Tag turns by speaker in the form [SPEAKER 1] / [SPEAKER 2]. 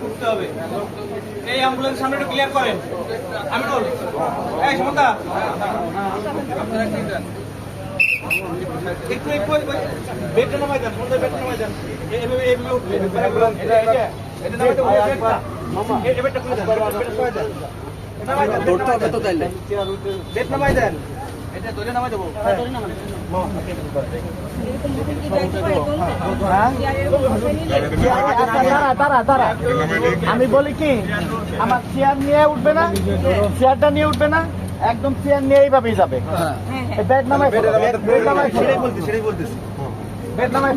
[SPEAKER 1] করতে হবে। এই অ্যাম্বুলেন্স সামনে একটু ক্লিয়ার করেন। আমি বল এই সমতা একটু একটু বেডটা নামাই দেন, সমতা বেডটা নামাই দেন। এইভাবে এইভাবে উঠবে। এটা নামাই দেন, মামা এই বেডটা খুলে দেন, বেডটা খুলে দেন। নামাই দেন, দৌড়তে হবে তো তাইলে। বেড নামাই দেন। এটা ধরে নামাই দেবো। ধরে নামাই দেন।
[SPEAKER 2] আমি বলি কি আমার চেয়ার নিয়ে উঠবে না, চেয়ারটা নিয়ে উঠবে না, একদম চেয়ার নিয়ে এইভাবেই যাবে। বেড নামাই, বেড নামাই, সেটাই বলতেছি, বেড নামাই।